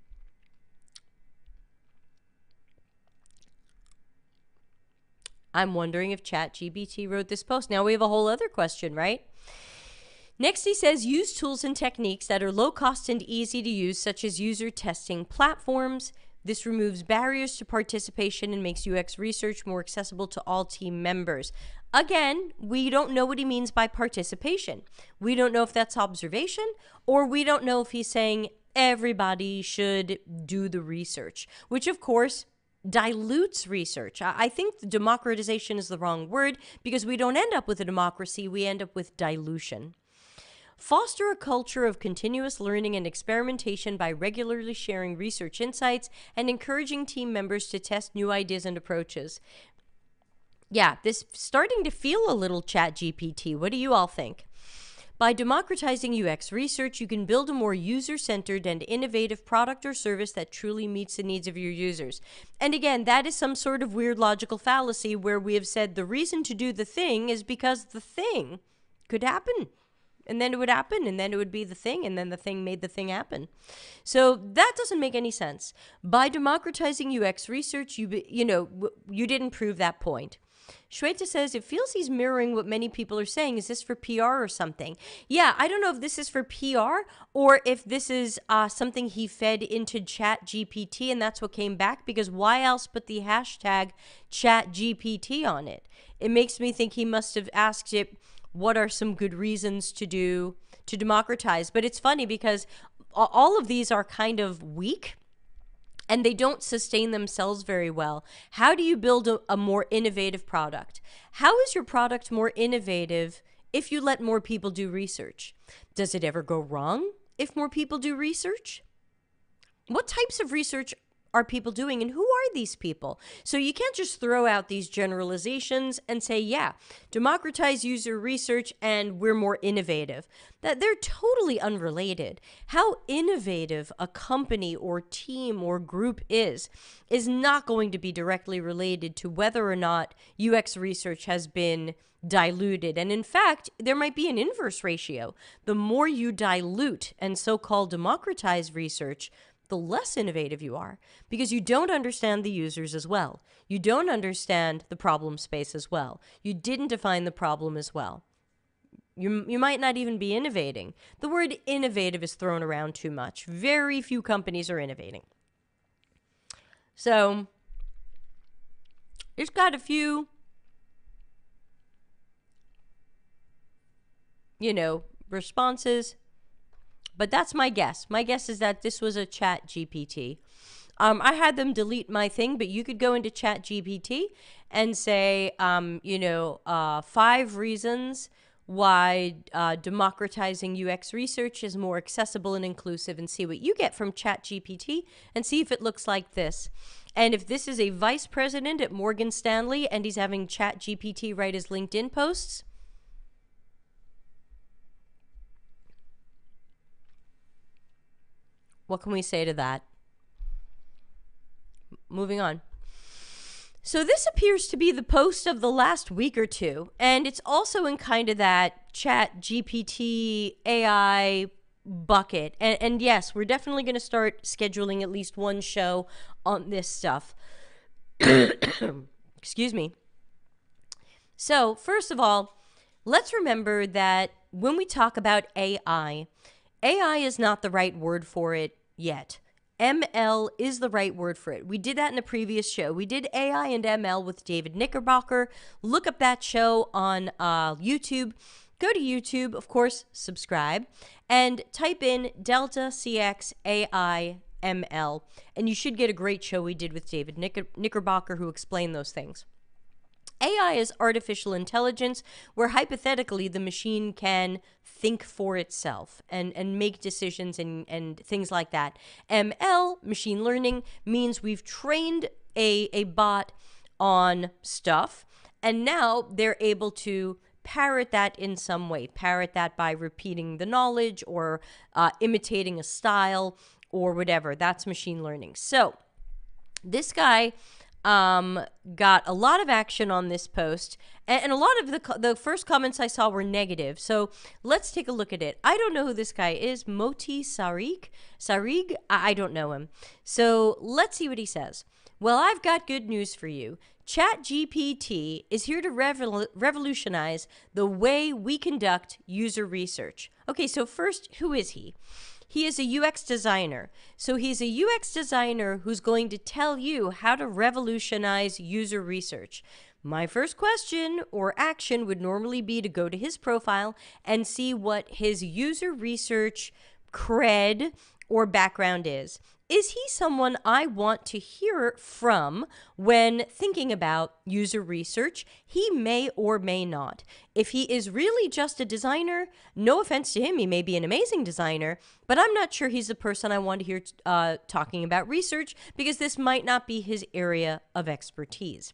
I'm wondering if ChatGPT wrote this post. Now we have a whole other question, right? Next, he says, use tools and techniques that are low cost and easy to use, such as user testing platforms. This removes barriers to participation and makes UX research more accessible to all team members. Again, we don't know what he means by participation. We don't know if that's observation, or we don't know if he's saying everybody should do the research, which of course dilutes research. I think democratization is the wrong word because we don't end up with a democracy, we end up with dilution. Foster a culture of continuous learning and experimentation by regularly sharing research insights and encouraging team members to test new ideas and approaches. Yeah, this starting to feel a little ChatGPT. What do you all think? By democratizing UX research, you can build a more user-centered and innovative product or service that truly meets the needs of your users. And again, that is some sort of weird logical fallacy where we have said the reason to do the thing is because the thing could happen. And then it would happen, and then it would be the thing, and then the thing made the thing happen. So that doesn't make any sense. By democratizing UX research, you didn't prove that point. Shweta says, it feels he's mirroring what many people are saying. Is this for PR or something? Yeah, I don't know if this is for PR or if this is something he fed into ChatGPT and that's what came back, because why else put the hashtag ChatGPT on it? It makes me think he must have asked it, what are some good reasons to democratize? But it's funny because all of these are kind of weak and they don't sustain themselves very well. How do you build a more innovative product? How is your product more innovative if you let more people do research? Does it ever go wrong if more people do research? What types of research are people doing and who are these people? So you can't just throw out these generalizations and say, yeah, democratize user research and we're more innovative. That they're totally unrelated. How innovative a company or team or group is not going to be directly related to whether or not UX research has been diluted. And in fact, there might be an inverse ratio. The more you dilute and so-called democratize research, the less innovative you are because you don't understand the users as well. You don't understand the problem space as well. You didn't define the problem as well. You might not even be innovating. The word innovative is thrown around too much. Very few companies are innovating. So it's got a few, responses. But that's my guess. My guess is that this was a Chat GPT. I had them delete my thing, but you could go into Chat GPT and say, 5 reasons why democratizing UX research is more accessible and inclusive, and see what you get from Chat GPT and see if it looks like this. And if this is a vice president at Morgan Stanley and he's having Chat GPT write his LinkedIn posts, what can we say to that? Moving on. So this appears to be the post of the last week or two, and it's also in kind of that Chat GPT AI bucket. And yes, we're definitely going to start scheduling at least one show on this stuff. Excuse me. So first of all, let's remember that when we talk about AI is not the right word for it yet. ML is the right word for it. We did that in a previous show. We did AI and ML with David Knickerbocker. Look up that show on YouTube. Go to YouTube, of course, subscribe, and type in Delta CX AI ML, and you should get a great show we did with David Knickerbocker who explained those things. AI is artificial intelligence, where hypothetically the machine can think for itself and make decisions and things like that. ML, machine learning, means we've trained a bot on stuff, and now they're able to parrot that in some way. Parrot that by repeating the knowledge or imitating a style or whatever. That's machine learning. So this guy got a lot of action on this post, and a lot of the first comments I saw were negative. So let's take a look at it. I don't know who this guy is. Moti Sarig? I don't know him. So let's see what he says. Well, I've got good news for you. ChatGPT is here to revolutionize the way we conduct user research. Okay, so first, who is he? He is a UX designer. So he's a UX designer who's going to tell you how to revolutionize user research. My first question or action would normally be to go to his profile and see what his user research cred or background is. Is he someone I want to hear from when thinking about user research? He may or may not. If he is really just a designer, no offense to him, he may be an amazing designer, but I'm not sure he's the person I want to hear talking about research, because this might not be his area of expertise.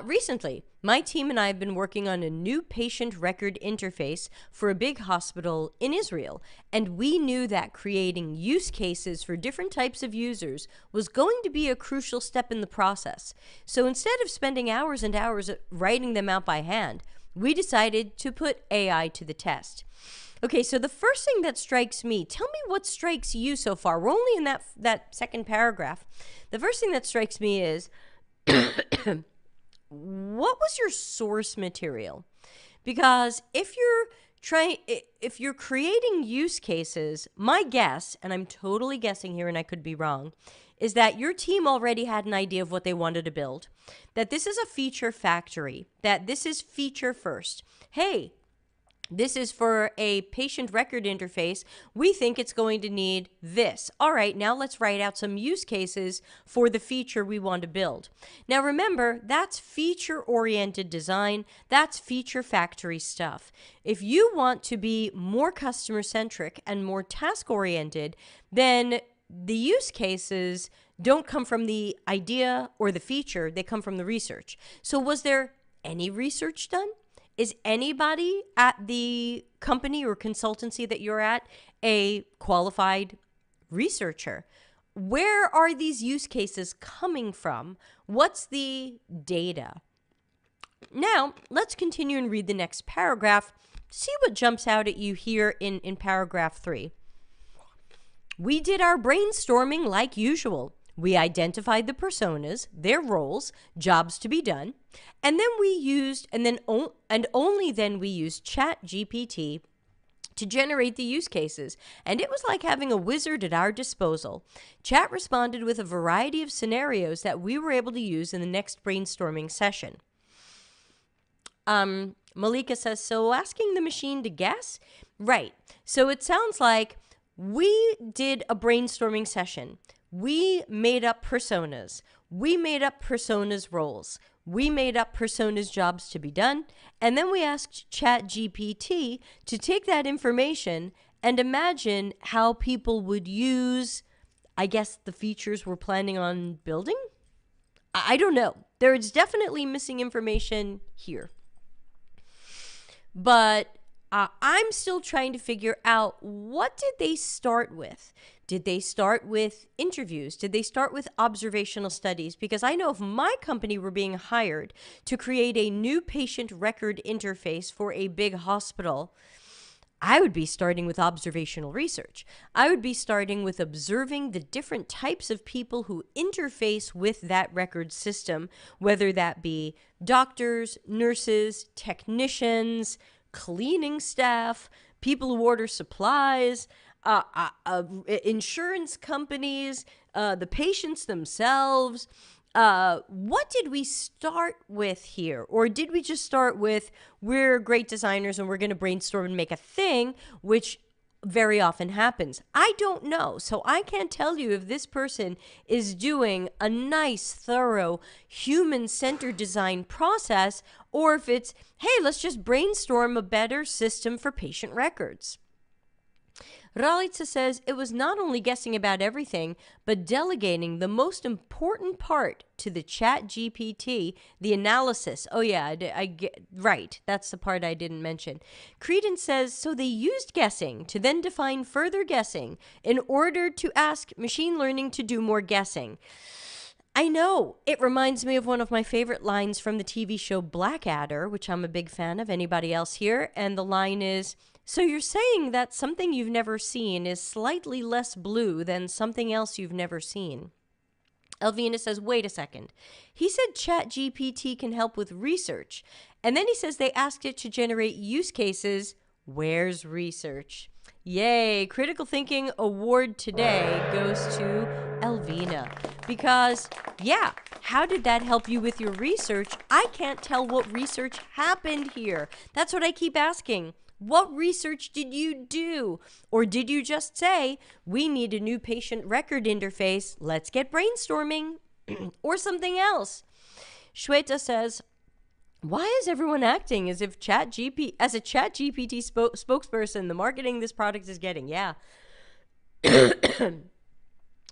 Recently, my team and I have been working on a new patient record interface for a big hospital in Israel, and we knew that creating use cases for different types of users was going to be a crucial step in the process. So instead of spending hours and hours writing them out by hand, we decided to put AI to the test. Okay, so the first thing that strikes me, tell me what strikes you so far. We're only in that second paragraph. The first thing that strikes me is what was your source material? Because if you're creating use cases, my guess, and I'm totally guessing here and I could be wrong, is that your team already had an idea of what they wanted to build, that this is a feature factory, that this is feature first. Hey, this is for a patient record interface. We think it's going to need this. All right, now let's write out some use cases for the feature we want to build. Now remember, that's feature-oriented design. That's feature factory stuff. If you want to be more customer-centric and more task-oriented, then the use cases don't come from the idea or the feature. They come from the research. So was there any research done? Is anybody at the company or consultancy that you're at a qualified researcher? Where are these use cases coming from? What's the data? Now, let's continue and read the next paragraph. See what jumps out at you here in paragraph 3. We did our brainstorming like usual. We identified the personas, their roles, jobs to be done, and then we used, only then we used ChatGPT to generate the use cases, and it was like having a wizard at our disposal. Chat responded with a variety of scenarios that we were able to use in the next brainstorming session. Malika says, so asking the machine to guess? Right. So it sounds like we did a brainstorming session. We made up personas. We made up personas' roles. We made up personas' jobs to be done. And then we asked ChatGPT to take that information and imagine how people would use, I guess, the features we're planning on building? I don't know. There is definitely missing information here. But I'm still trying to figure out, what did they start with? Did they start with interviews? Did they start with observational studies? Because I know if my company were being hired to create a new patient record interface for a big hospital, I would be starting with observational research. I would be starting with observing the different types of people who interface with that record system, whether that be doctors, nurses, technicians, cleaning staff, people who order supplies, insurance companies, the patients themselves. What did we start with here? Or did we just start with, we're great designers and we're going to brainstorm and make a thing, which very often happens. I don't know. So I can't tell you if this person is doing a nice, thorough, human-centered design process or if it's, hey, let's just brainstorm a better system for patient records. Ralitsa says it was not only guessing about everything, but delegating the most important part to the chat GPT, the analysis. Oh yeah, I get, right, that's the part I didn't mention. Credence says, so they used guessing to then define further guessing in order to ask machine learning to do more guessing. I know. It reminds me of one of my favorite lines from the TV show Blackadder, which I'm a big fan of. Anybody else here? And the line is, so you're saying that something you've never seen is slightly less blue than something else you've never seen. Elvina says, wait a second. He said ChatGPT can help with research. And then he says they asked it to generate use cases. Where's research? Yay, Critical Thinking Award today goes to Elvina. Because, yeah, how did that help you with your research? I can't tell what research happened here. That's what I keep asking. What research did you do? Or did you just say, we need a new patient record interface, let's get brainstorming? Or something else? Shweta says, why is everyone acting as if as a ChatGPT spokesperson, the marketing this product is getting? Yeah.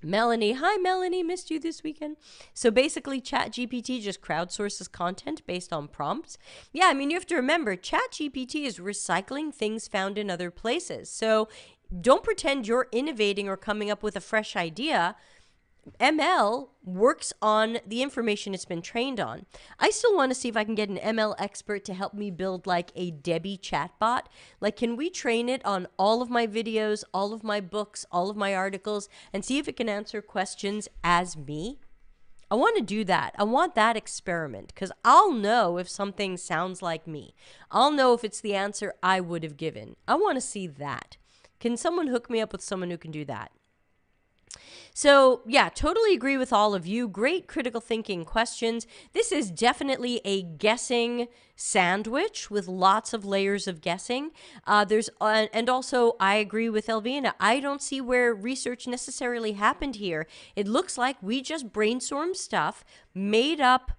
Melanie, hi Melanie, missed you this weekend. So basically ChatGPT just crowdsources content based on prompts. Yeah, I mean, you have to remember, ChatGPT is recycling things found in other places. So don't pretend you're innovating or coming up with a fresh idea. ML works on the information it's been trained on. I still want to see if I can get an ML expert to help me build like a Debbie chatbot. Like, can we train it on all of my videos, all of my books, all of my articles, and see if it can answer questions as me? I want to do that. I want that experiment because I'll know if something sounds like me. I'll know if it's the answer I would have given. I want to see that. Can someone hook me up with someone who can do that? So, yeah, totally agree with all of you. Great critical thinking questions. This is definitely a guessing sandwich with lots of layers of guessing. And also, I agree with Elvina. I don't see where research necessarily happened here. It looks like we just brainstormed stuff, made up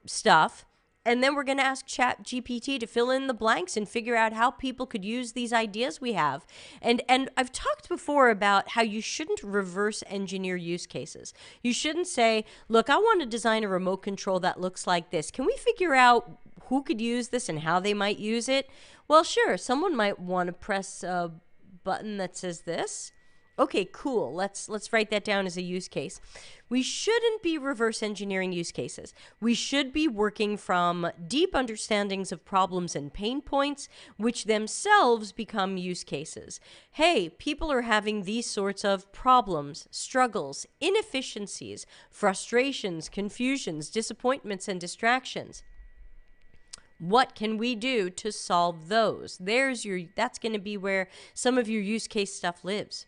stuff, and then we're going to ask ChatGPT to fill in the blanks and figure out how people could use these ideas we have. And I've talked before about how you shouldn't reverse engineer use cases. You shouldn't say, look, I want to design a remote control that looks like this. Can we figure out who could use this and how they might use it? Well, sure, someone might want to press a button that says this. Okay, cool. Let's write that down as a use case. We shouldn't be reverse engineering use cases. We should be working from deep understandings of problems and pain points, which themselves become use cases. Hey, people are having these sorts of problems, struggles, inefficiencies, frustrations, confusions, disappointments, and distractions. What can we do to solve those? That's going to be where some of your use case stuff lives.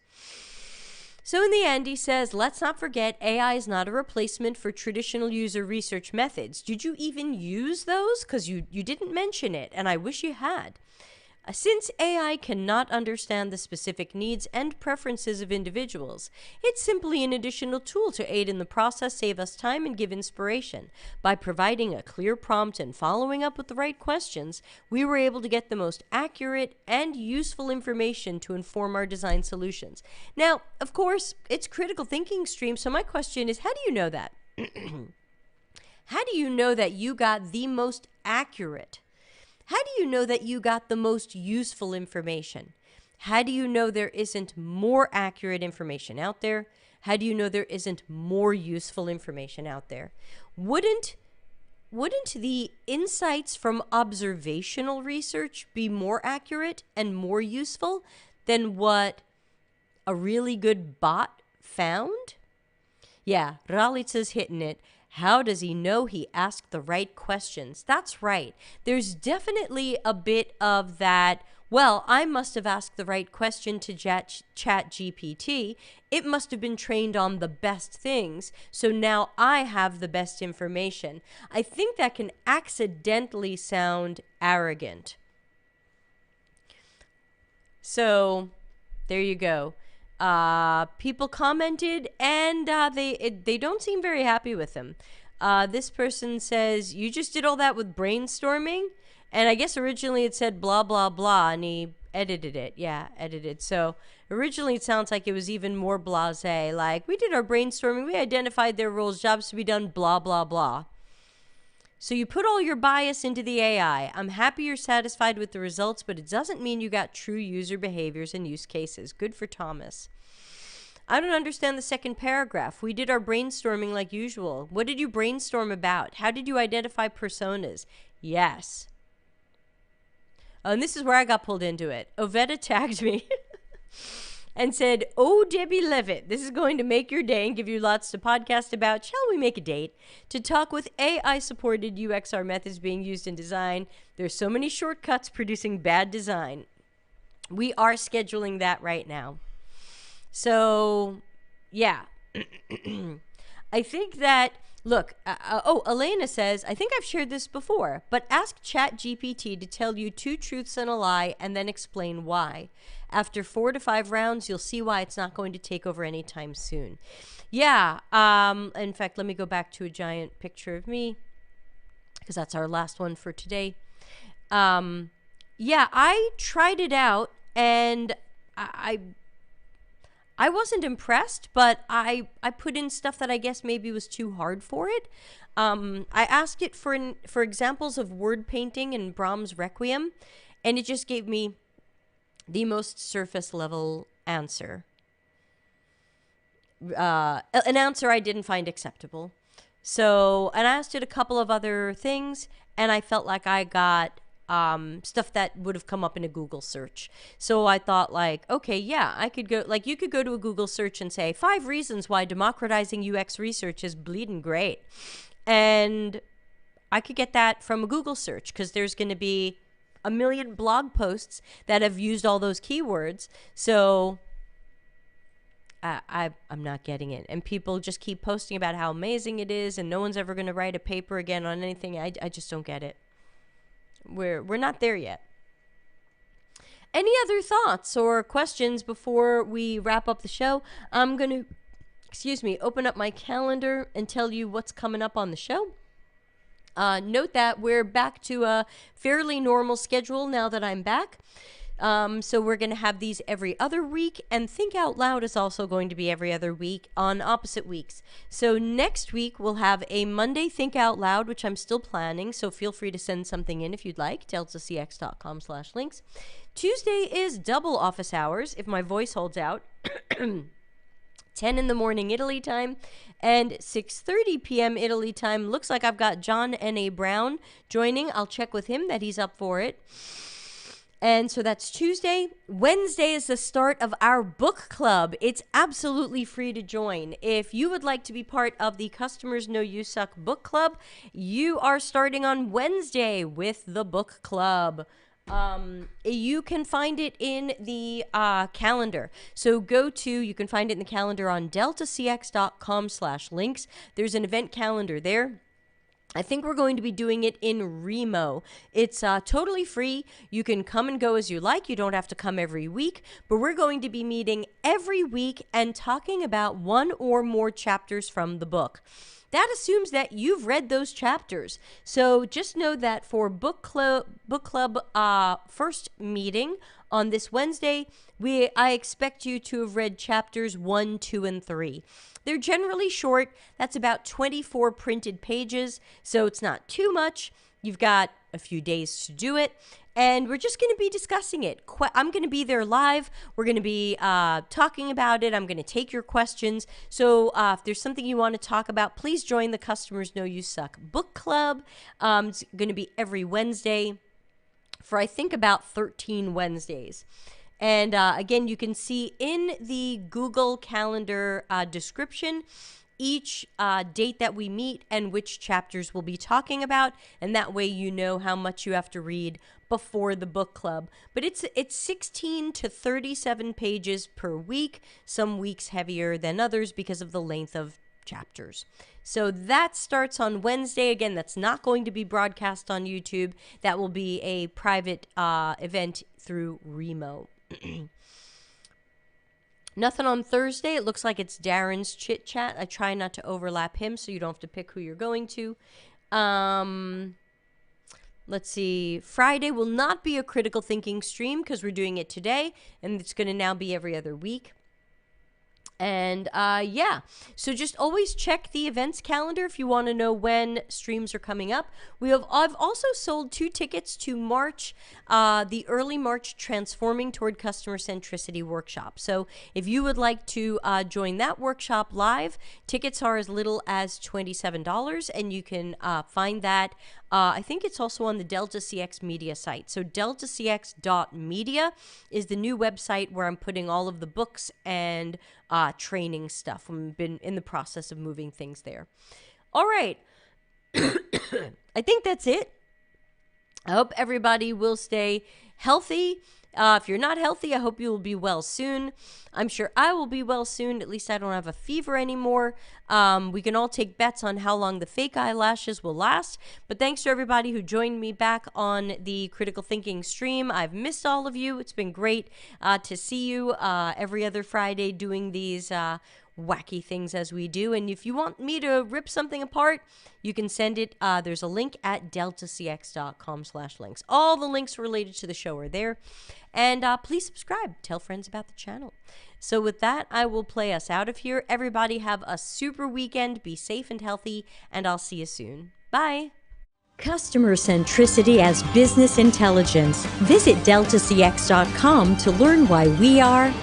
So in the end, he says, let's not forget AI is not a replacement for traditional user research methods. Did you even use those? Because you didn't mention it, and I wish you had. Since AI cannot understand the specific needs and preferences of individuals, it's simply an additional tool to aid in the process, save us time, and give inspiration. By providing a clear prompt and following up with the right questions, we were able to get the most accurate and useful information to inform our design solutions. Now, of course, it's critical thinking stream, so my question is, how do you know that? How do you know that you got the most accurate? How do you know that you got the most useful information? How do you know there isn't more accurate information out there? How do you know there isn't more useful information out there? Wouldn't the insights from observational research be more accurate and more useful than what a really good bot found? Yeah, Ralitsa's hitting it. How does he know he asked the right questions? That's right. There's definitely a bit of that, well, I must have asked the right question to ChatGPT. It must have been trained on the best things, so now I have the best information. I think that can accidentally sound arrogant. So there you go. People commented, and they don't seem very happy with him. This person says, you just did all that with brainstorming? And I guess originally it said blah, blah, blah, and he edited it. Yeah, edited. So originally it sounds like it was even more blasé. Like, we did our brainstorming. We identified their roles, jobs to be done, blah, blah, blah. So you put all your bias into the AI. I'm happy you're satisfied with the results, but it doesn't mean you got true user behaviors and use cases. Good for Thomas. I don't understand the second paragraph. We did our brainstorming like usual. What did you brainstorm about? How did you identify personas? Yes. And this is where I got pulled into it. Ovetta tagged me and said, oh, Debbie Levitt, this is going to make your day and give you lots to podcast about. Shall we make a date to talk with AI-supported UXR methods being used in design? There's so many shortcuts producing bad design. We are scheduling that right now. So, yeah. I think that, look, Elena says, I think I've shared this before, but ask ChatGPT to tell you 2 truths and a lie and then explain why. After 4 to 5 rounds, you'll see why it's not going to take over anytime soon. Yeah. In fact, let me go back to a giant picture of me, because that's our last one for today. Yeah, I tried it out, and I wasn't impressed, but I put in stuff that I guess maybe was too hard for it. I asked it for examples of word painting in Brahms' Requiem, and it just gave me the most surface level answer. An answer I didn't find acceptable. So, and I asked it a couple of other things, and I felt like I got stuff that would have come up in a Google search. So I thought, like, okay, yeah, I could go, like, you could go to a Google search and say 5 reasons why democratizing UX research is bleeding great. And I could get that from a Google search, because there's going to be a million blog posts that have used all those keywords. So I'm not getting it. And people just keep posting about how amazing it is, and no one's ever going to write a paper again on anything. I just don't get it. We're not there yet. Any other thoughts or questions before we wrap up the show? I'm going to, open up my calendar and tell you what's coming up on the show. Note that we're back to a fairly normal schedule now that I'm back. So we're going to have these every other week, and Think Out Loud is also going to be every other week on opposite weeks. So next week we'll have a Monday Think Out Loud, which I'm still planning, so feel free to send something in if you'd like, deltacx.com/links. Tuesday is double office hours, if my voice holds out. 10 in the morning Italy time and 6:30 p.m. Italy time. Looks like I've got John N.A. Brown joining. I'll check with him that he's up for it. And so that's Tuesday. Wednesday is the start of our book club. It's absolutely free to join. If you would like to be part of the Customers Know You Suck book club, you are starting on Wednesday with the book club. You can find it in the calendar. So you can find it in the calendar on deltacx.com/links. There's an event calendar there. I think we're going to be doing it in Remo. It's totally free. You can come and go as you like. You don't have to come every week. But we're going to be meeting every week and talking about 1 or more chapters from the book. That assumes that you've read those chapters. So just know that for book club first meeting on this Wednesday, I expect you to have read chapters 1, 2, and 3. They're generally short. That's about 24 printed pages, so it's not too much. You've got a few days to do it, and we're just going to be discussing it. I'm going to be there live. We're going to be talking about it. I'm going to take your questions. So if there's something you want to talk about, please join the Customers Know You Suck book club. It's going to be every Wednesday for, I think, about 13 Wednesdays. And again, you can see in the Google Calendar description each date that we meet and which chapters we'll be talking about, and that way you know how much you have to read before the book club. But it's 16 to 37 pages per week, some weeks heavier than others because of the length of chapters. So that starts on Wednesday. Again, that's not going to be broadcast on YouTube. That will be a private event through Remo. Nothing on Thursday. It looks like it's Darren's chit chat. I try not to overlap him so you don't have to pick who you're going to. Let's see. Friday will not be a critical thinking stream because we're doing it today, and it's going to now be every other week. And yeah, so just always check the events calendar if you want to know when streams are coming up. I've also sold 2 tickets to March, the early March Transforming Toward Customer Centricity workshop. So if you would like to join that workshop live, tickets are as little as $27, and you can find that. I think it's also on the Delta CX Media site. So deltacx.media is the new website where I'm putting all of the books and training stuff. I've been in the process of moving things there. All right. I think that's it. I hope everybody will stay healthy. If you're not healthy, I hope you will be well soon. I'm sure I will be well soon. At least I don't have a fever anymore. We can all take bets on how long the fake eyelashes will last. But thanks to everybody who joined me back on the Critical Thinking stream. I've missed all of you. It's been great to see you every other Friday doing these wacky things as we do. And if you want me to rip something apart, you can send it. There's a link at deltacx.com/links. All the links related to the show are there. And please subscribe. Tell friends about the channel. So with that, I will play us out of here. Everybody have a super weekend. Be safe and healthy. And I'll see you soon. Bye. Customer centricity as business intelligence. Visit deltacx.com to learn why we are